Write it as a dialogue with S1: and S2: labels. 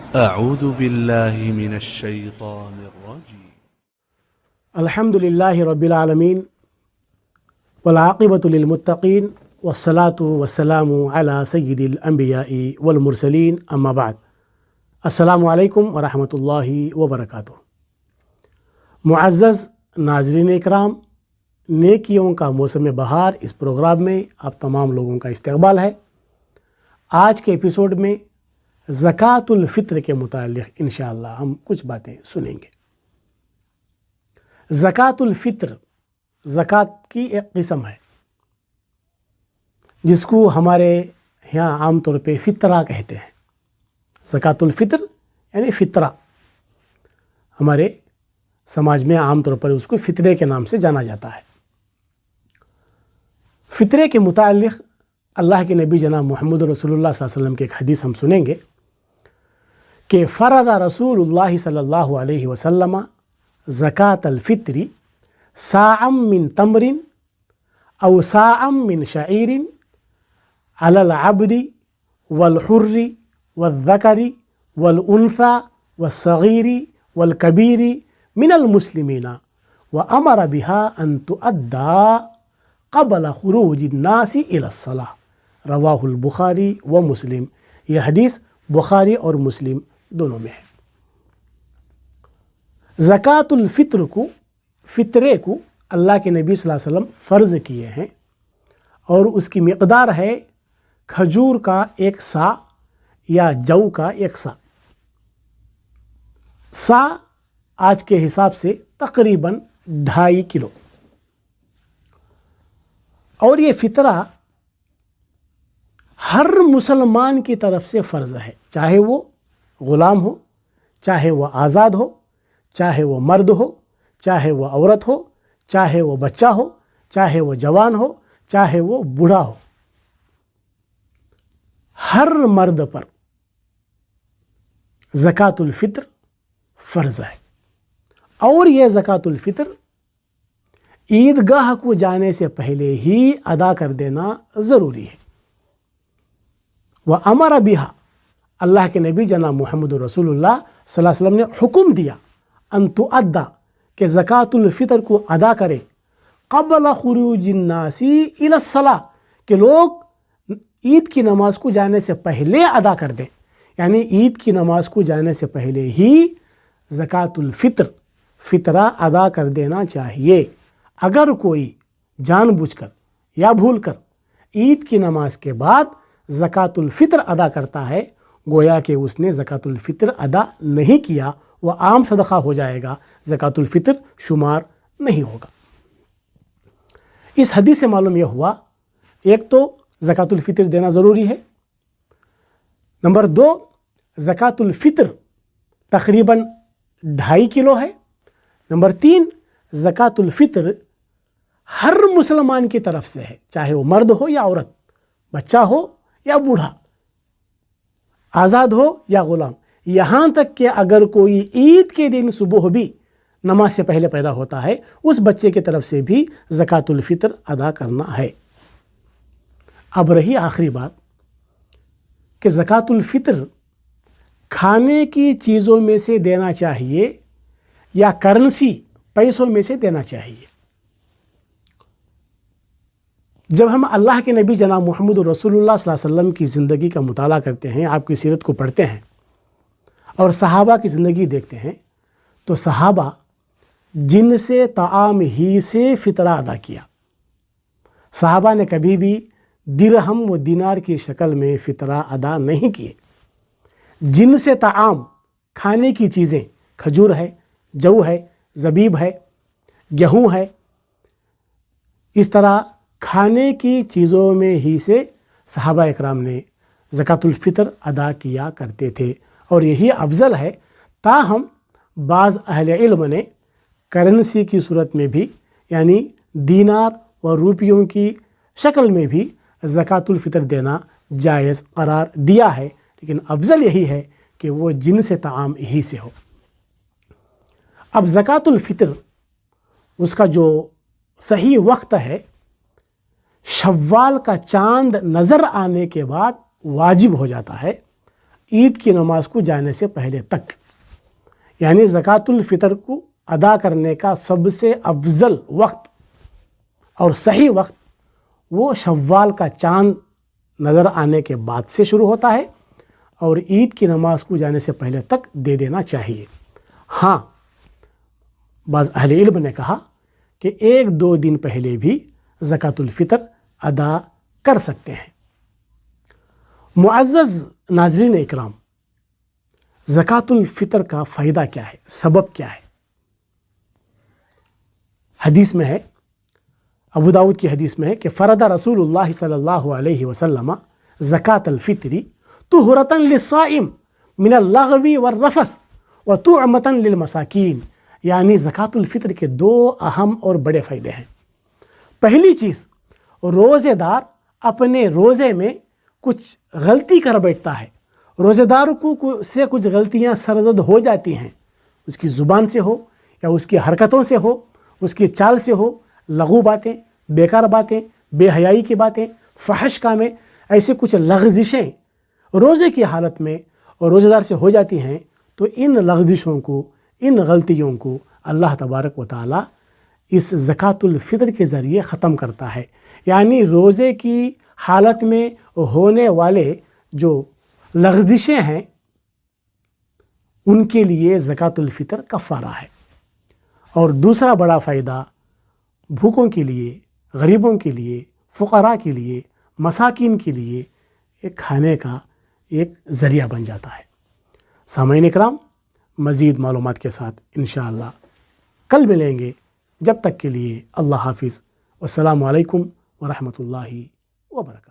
S1: أعوذ بالله من الشيطان الرجيم.
S2: الحمد لله رب العالمين والعاقبة للمتقين والصلاة والسلام على سيد الأنبياء والمرسلين أما بعد. السلام علیکم ورحمۃ اللہ وبرکاتہ. معزز ناظرین اکرام، نیکیوں کا موسم بہار اس پروگرام میں آپ تمام لوگوں کا استقبال ہے. آج کے ایپیسوڈ میں زکوٰۃ الفطر کے متعلق انشاءاللہ ہم کچھ باتیں سنیں گے. زکوٰۃ الفطر زکوٰۃ کی ایک قسم ہے جس کو ہمارے یہاں عام طور پہ فطرہ کہتے ہیں. زکوٰۃ الفطر یعنی فطرہ، ہمارے سماج میں عام طور پر اس کو فطرے کے نام سے جانا جاتا ہے. فطرے کے متعلق اللہ کے نبی جناب محمد رسول اللہ صلی اللہ علیہ وسلم کی ایک حدیث ہم سنیں گے کہ فرض رسول اللہ صلی اللہ علیہ وسلم زکوٰۃ الفطر صاعا من تمر او صاعا من شعیر علی العبد والحر والذکر والانثى والصغیر والکبیر من المسلمین وامر بها ان تؤدى قبل خروج الناس الى الصلاة. رواہ البخاری و مسلم. یہ حدیث بخاری اور مسلم دونوں میں ہے. زکوٰۃ الفطر کو، فطرے کو اللہ کے نبی صلی اللہ علیہ وسلم فرض کیے ہیں اور اس کی مقدار ہے کھجور کا 1 سا یا جو کا 1 سا. سا آج کے حساب سے تقریباً 2.5 کلو. اور یہ فطرہ ہر مسلمان کی طرف سے فرض ہے، چاہے وہ غلام ہو، چاہے وہ آزاد ہو، چاہے وہ مرد ہو، چاہے وہ عورت ہو، چاہے وہ بچہ ہو، چاہے وہ جوان ہو، چاہے وہ بوڑھا ہو. ہر مرد پر زکوٰۃ الفطر فرض ہے. اور یہ زکوٰۃ الفطر عیدگاہ کو جانے سے پہلے ہی ادا کر دینا ضروری ہے. وَأَمَرَ بِهَا، اللہ کے نبی جناب محمد رسول اللہ صلی اللہ علیہ وسلم نے حکم دیا ان تؤدى کہ زکوٰۃ الفطر کو ادا کرے قبل خروج الناس الى الصلاة، کہ لوگ عید کی نماز کو جانے سے پہلے ادا کر دیں. یعنی عید کی نماز کو جانے سے پہلے ہی زکوٰۃ الفطر فطرہ ادا کر دینا چاہیے. اگر کوئی جان بوجھ کر یا بھول کر عید کی نماز کے بعد زکوٰۃ الفطر ادا کرتا ہے، گویا کہ اس نے زکوٰۃ الفطر ادا نہیں کیا، وہ عام صدقہ ہو جائے گا، زکوٰۃ الفطر شمار نہیں ہوگا. اس حدیث سے معلوم یہ ہوا، ایک تو زکوٰۃ الفطر دینا ضروری ہے. نمبر 2، زکوٰۃ الفطر تقریباً 2.5 کلو ہے. نمبر 3، زکوٰۃ الفطر ہر مسلمان کی طرف سے ہے، چاہے وہ مرد ہو یا عورت، بچہ ہو یا بوڑھا، آزاد ہو یا غلام. یہاں تک کہ اگر کوئی عید کے دن صبح بھی نماز سے پہلے پیدا ہوتا ہے، اس بچے کی طرف سے بھی زکوٰۃ الفطر ادا کرنا ہے. اب رہی آخری بات کہ زکوٰۃ الفطر کھانے کی چیزوں میں سے دینا چاہیے یا کرنسی پیسوں میں سے دینا چاہیے. جب ہم اللہ کے نبی جناب محمد رسول اللہ صلی اللہ علیہ وسلم کی زندگی کا مطالعہ کرتے ہیں، آپ کی سیرت کو پڑھتے ہیں اور صحابہ کی زندگی دیکھتے ہیں، تو صحابہ جن سے طعام ہی سے فطرہ ادا کیا. صحابہ نے کبھی بھی درہم و دینار کی شکل میں فطرہ ادا نہیں کیے. جن سے طعام، کھانے کی چیزیں، کھجور ہے، جو ہے، زبیب ہے، گیہوں ہے، اس طرح کھانے کی چیزوں میں ہی سے صحابہ اکرام نے زکوٰۃ الفطر ادا کیا کرتے تھے، اور یہی افضل ہے. تاہم بعض اہل علم نے کرنسی کی صورت میں بھی، یعنی دینار و روپیوں کی شکل میں بھی زکوٰۃ الفطر دینا جائز قرار دیا ہے، لیکن افضل یہی ہے کہ وہ جن سے طعام ہی سے ہو. اب زکوٰۃ الفطر اس کا جو صحیح وقت ہے شوال کا چاند نظر آنے کے بعد واجب ہو جاتا ہے. عید کی نماز کو جانے سے پہلے تک، یعنی زکوٰۃ الفطر کو ادا کرنے کا سب سے افضل وقت اور صحیح وقت وہ شوال کا چاند نظر آنے کے بعد سے شروع ہوتا ہے، اور عید کی نماز کو جانے سے پہلے تک دے دینا چاہیے۔ ہاں، بعض اہل علم نے کہا کہ 1-2 دن پہلے بھی زکوٰۃ الفطر ادا کر سکتے ہیں۔ معزز ناظرین اکرام، زکوٰۃ الفطر کا فائدہ کیا ہے، سبب کیا ہے؟ حدیث میں ہے، ابو داؤد کی حدیث میں ہے کہ فرض رسول اللہ صلی اللہ علیہ وسلم زکوٰۃ الفطر طہرۃ للصائم من اللغو والرفث وطعمۃ للمساکین، یعنی زکوٰۃ الفطر کے 2 اہم اور بڑے فائدے ہیں۔ پہلی چیز، روزے دار اپنے روزے میں کچھ غلطی کر بیٹھتا ہے، روزے دار سے کچھ غلطیاں سرزد ہو جاتی ہیں، اس کی زبان سے ہو یا اس کی حرکتوں سے ہو، اس کی چال سے ہو، لغو باتیں، بیکار باتیں، بے حیائی کی باتیں، فحش کامیں، ایسے کچھ لغزشیں روزے کی حالت میں روزے دار سے ہو جاتی ہیں، تو ان لغزشوں کو، ان غلطیوں کو اللہ تبارک و تعالیٰ اس زکوٰۃ الفطر کے ذریعے ختم کرتا ہے۔ یعنی روزے کی حالت میں ہونے والے جو لغزشیں ہیں ان کے لیے زکوٰۃ الفطر کفارہ ہے۔ اور دوسرا بڑا فائدہ، بھوکوں کے لیے، غریبوں کے لیے، فقراء کے لیے، مساکین کے لیے ایک کھانے کا ایک ذریعہ بن جاتا ہے۔ سامعین اکرام، مزید معلومات کے ساتھ انشاءاللہ کل ملیں گے، جب تک کے لیے اللہ حافظ، والسلام علیکم ورحمۃ اللہ وبرکاتہ۔